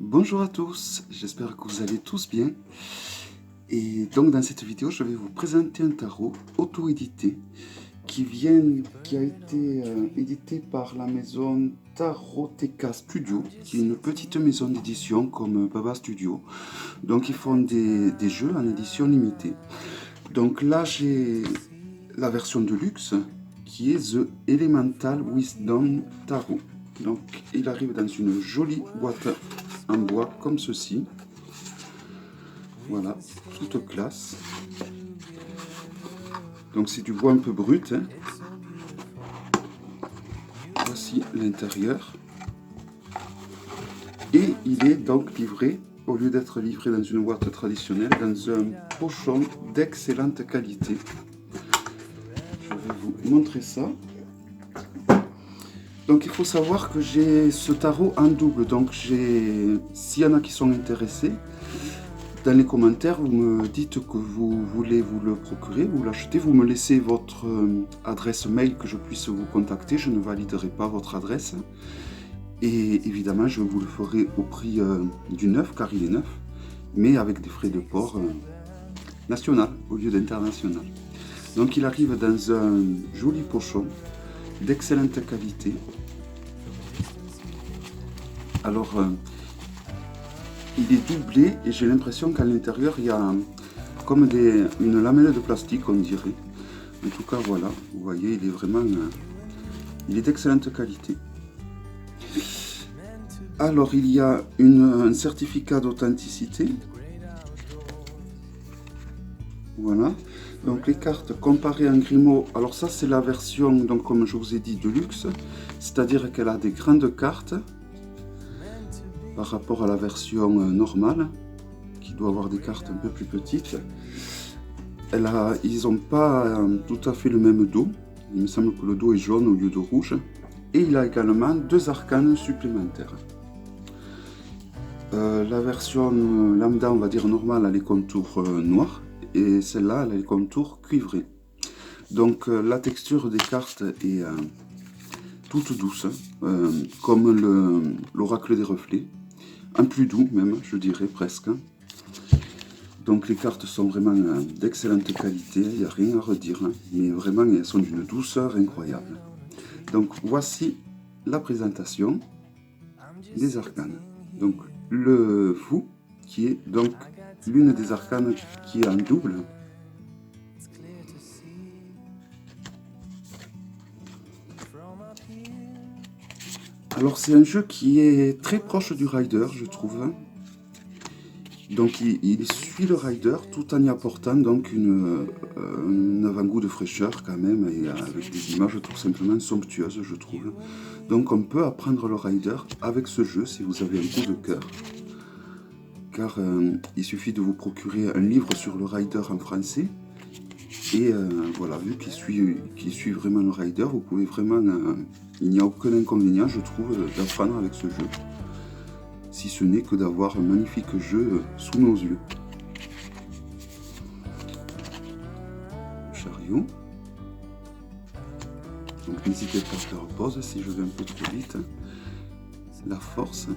Bonjour à tous, j'espère que vous allez tous bien. Et donc dans cette vidéo, je vais vous présenter un tarot auto-édité qui a été édité par la maison Taroteka Studio, qui est une petite maison d'édition comme Baba Studio. Donc ils font des jeux en édition limitée. Donc là j'ai la version de luxe qui est The Elemental Wisdom Tarot. Donc il arrive dans une jolie boîte en bois comme ceci. Voilà, toute classe. Donc c'est du bois un peu brut. Hein. Voici l'intérieur. Et il est donc livré, au lieu d'être livré dans une boîte traditionnelle, dans un pochon d'excellente qualité. Je vais vous montrer ça. Donc il faut savoir que j'ai ce tarot en double. Donc s'il y en a qui sont intéressés, dans les commentaires, vous me dites que vous voulez vous le procurer, vous l'achetez, vous me laissez votre adresse mail que je puisse vous contacter. Je ne validerai pas votre adresse. Et évidemment, je vous le ferai au prix du neuf, car il est neuf, mais avec des frais de port national au lieu d'international. Donc il arrive dans un joli pochon d'excellente qualité. Alors, il est doublé et j'ai l'impression qu'à l'intérieur, il y a comme une lamelle de plastique, on dirait. En tout cas, voilà, vous voyez, il est vraiment il est d'excellente qualité. Alors, il y a un certificat d'authenticité. Voilà. Donc, les cartes comparées en Grimaud. Alors, ça, c'est la version, donc, comme je vous ai dit, de luxe. C'est-à-dire qu'elle a des grandes cartes par rapport à la version normale, qui doit avoir des cartes un peu plus petites. Ils n'ont pas tout à fait le même dos. Il me semble que le dos est jaune au lieu de rouge. Et il a également 2 arcanes supplémentaires. La version lambda, on va dire normale, a les contours noirs. Et celle-là, elle a les contours cuivrés. Donc la texture des cartes est toute douce, comme l'oracle des reflets. Un plus doux même, je dirais presque. Donc les cartes sont vraiment d'excellente qualité, il n'y a rien à redire, hein, mais vraiment elles sont d'une douceur incroyable. Donc voici la présentation des arcanes. Donc le fou, qui est donc l'une des arcanes qui est en double. Alors c'est un jeu qui est très proche du Rider, je trouve. Donc il suit le rider tout en y apportant donc un avant-goût de fraîcheur quand même, et avec des images tout simplement somptueuses, je trouve. Donc on peut apprendre le rider avec ce jeu si vous avez un coup de cœur. Car il suffit de vous procurer un livre sur le rider en français. Et voilà, vu qu'il suit vraiment le rider, vous pouvez vraiment... il n'y a aucun inconvénient, je trouve, d'apprendre avec ce jeu. Si ce n'est que d'avoir un magnifique jeu sous nos yeux. Chariot. Donc n'hésitez pas à faire pause si je vais un peu trop vite. La force.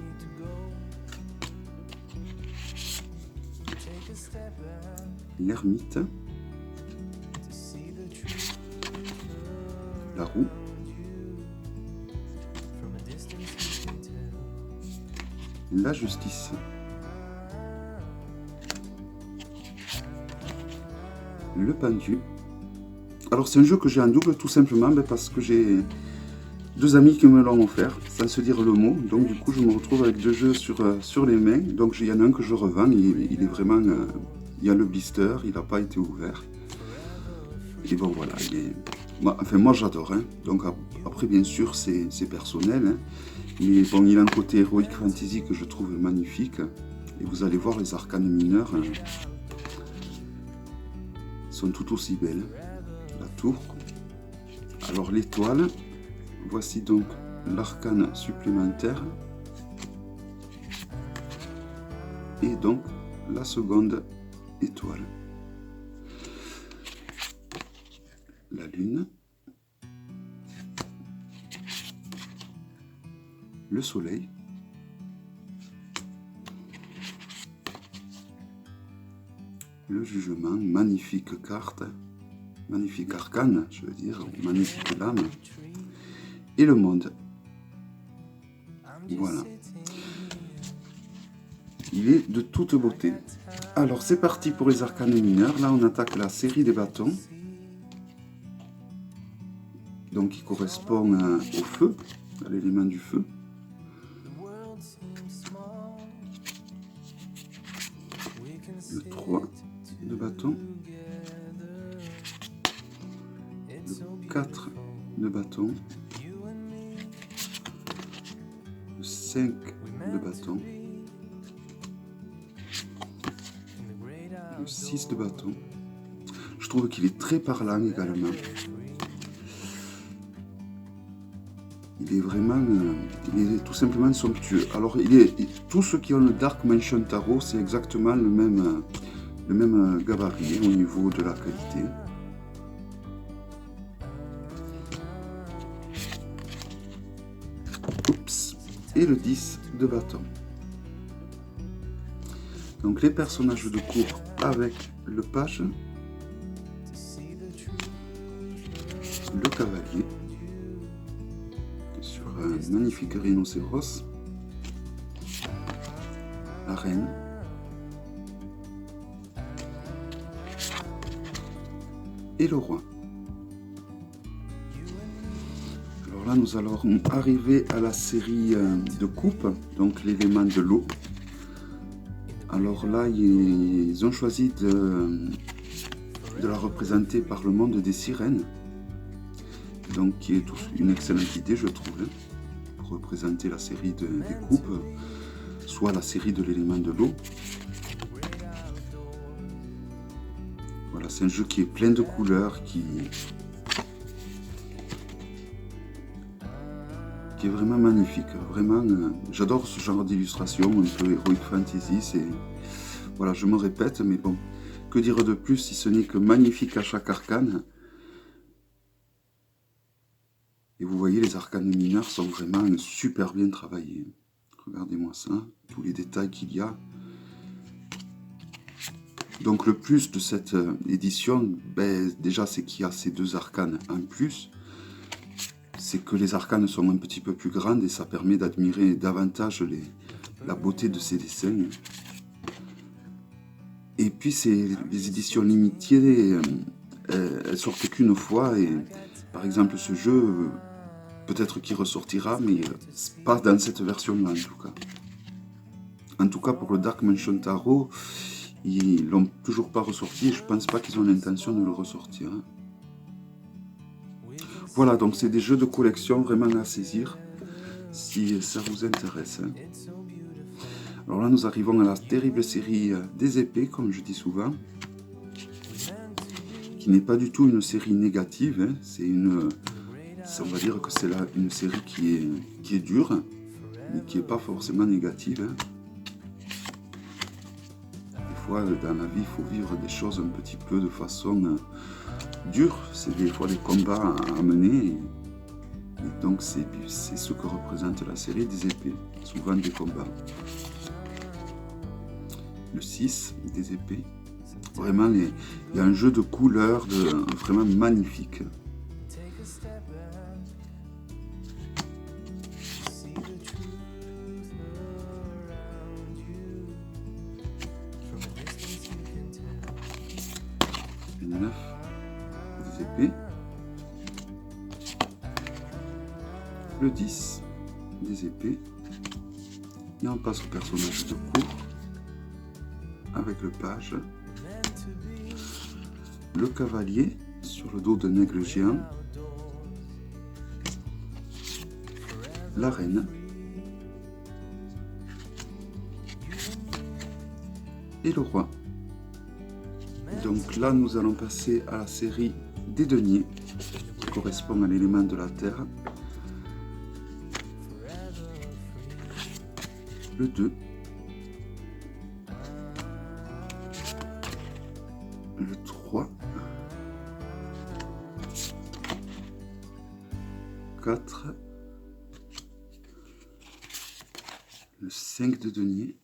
L'ermite. La roue. La justice. Le pendu. Alors c'est un jeu que j'ai en double tout simplement parce que j'ai 2 amis qui me l'ont offert, sans se dire le mot. Donc du coup je me retrouve avec 2 jeux sur les mains. Donc il y en a un que je revends, il est vraiment... il y a le blister, il n'a pas été ouvert. Et bon voilà, moi j'adore. Hein. Donc après bien sûr c'est personnel. Hein. Mais bon, il a un côté Heroic Fantasy que je trouve magnifique. Et vous allez voir, les arcanes mineures sont tout aussi belles. La tour. Alors l'étoile. Voici donc l'arcane supplémentaire. Et donc la seconde étoile. La lune. Le soleil. le jugement, magnifique carte, magnifique arcane, je veux dire, magnifique lame, et le monde. Voilà. Il est de toute beauté. Alors c'est parti pour les arcanes mineurs. Là on attaque la série des bâtons. Donc qui correspond au feu, à l'élément du feu. Le 3 de bâton. Le 4 de bâton. Le 5 de bâton. Le 6 de bâton. Je trouve qu'il est très parlant également. Il est vraiment, il est tout simplement somptueux. Alors, tous ceux qui ont le Dark Mansion Tarot, c'est exactement le même gabarit au niveau de la qualité. Oups. Et le 10 de bâton. Donc les personnages de cour avec le page, le cavalier, sur un magnifique rhinocéros, la reine, et le roi. Alors là nous allons arriver à la série de coupes, donc l'élément de l'eau. Alors là, ils ont choisi de la représenter par le monde des sirènes. Donc, qui est une excellente idée, je trouve, pour représenter la série des coupes, soit la série de l'élément de l'eau. Voilà, c'est un jeu qui est plein de couleurs, qui est vraiment magnifique. Vraiment, j'adore ce genre d'illustration, un peu Heroic Fantasy. C'est, voilà, je me répète, mais bon, que dire de plus si ce n'est que magnifique à chaque arcane. Et vous voyez, les arcanes mineurs sont vraiment super bien travaillés. Regardez-moi ça, tous les détails qu'il y a. Donc le plus de cette édition, ben, déjà c'est qu'il y a ces deux arcanes en plus. C'est que les arcanes sont un petit peu plus grandes et ça permet d'admirer davantage la beauté de ces dessins. Et puis les éditions limitées, elles sortent qu'une fois et par exemple ce jeu, peut-être qu'il ressortira, mais pas dans cette version-là en tout cas. En tout cas pour le Dark Mansion Tarot, ils l'ont toujours pas ressorti et je pense pas qu'ils ont l'intention de le ressortir. Voilà, donc c'est des jeux de collection vraiment à saisir, si ça vous intéresse. Alors là, nous arrivons à la terrible série des épées, comme je dis souvent, qui n'est pas du tout une série négative, c'est on va dire que c'est une série qui est dure, mais qui n'est pas forcément négative. Des fois, dans la vie, il faut vivre des choses un petit peu de façon dure, c'est des fois des combats à mener. Et donc c'est ce que représente la série des épées, souvent des combats. Le 6 des épées, vraiment il y a un jeu de couleurs vraiment magnifique. Le 9 des épées. Le 10 des épées. Et on passe au personnage de cour avec le page, le cavalier sur le dos d'un aigle géant, la reine et le roi. Donc là nous allons passer à la série des deniers qui correspond à l'élément de la terre. Le 2, le 3, 4, le 5 de denier,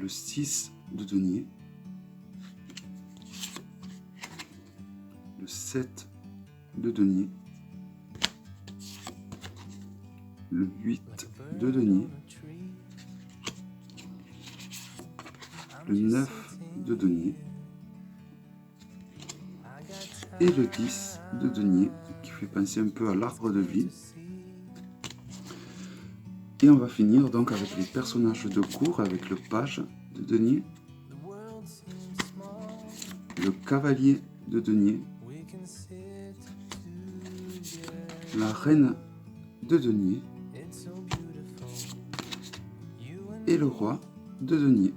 le 6 de denier, le 7 de denier, le 8 de denier, le 9 de denier et le 10 de denier qui fait penser un peu à l'arbre de vie. Et on va finir donc avec les personnages de cour avec le page de denier, le cavalier de denier, la reine de denier et le roi de denier.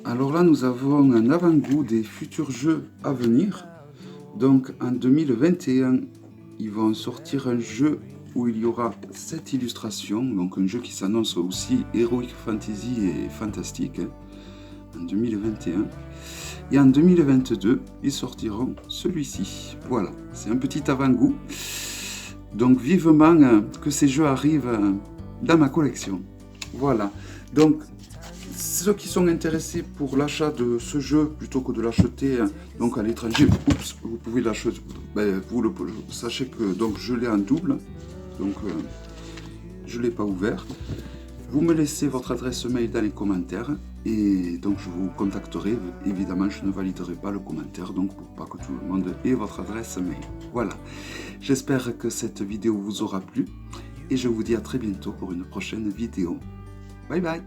Alors là, nous avons un avant-goût des futurs jeux à venir. Donc en 2021, ils vont sortir un jeu où il y aura 7 illustrations, donc un jeu qui s'annonce aussi Heroic Fantasy et fantastique, en 2021. Et en 2022, ils sortiront celui-ci. Voilà, c'est un petit avant-goût. Donc vivement que ces jeux arrivent dans ma collection. Voilà, donc ceux qui sont intéressés pour l'achat de ce jeu, plutôt que de l'acheter donc à l'étranger, vous pouvez l'acheter, sachez que donc, je l'ai en double, donc je ne l'ai pas ouvert. Vous me laissez votre adresse mail dans les commentaires et donc je vous contacterai. Évidemment, je ne validerai pas le commentaire, donc pour pas que tout le monde ait votre adresse mail. Voilà, j'espère que cette vidéo vous aura plu et je vous dis à très bientôt pour une prochaine vidéo. Bye bye.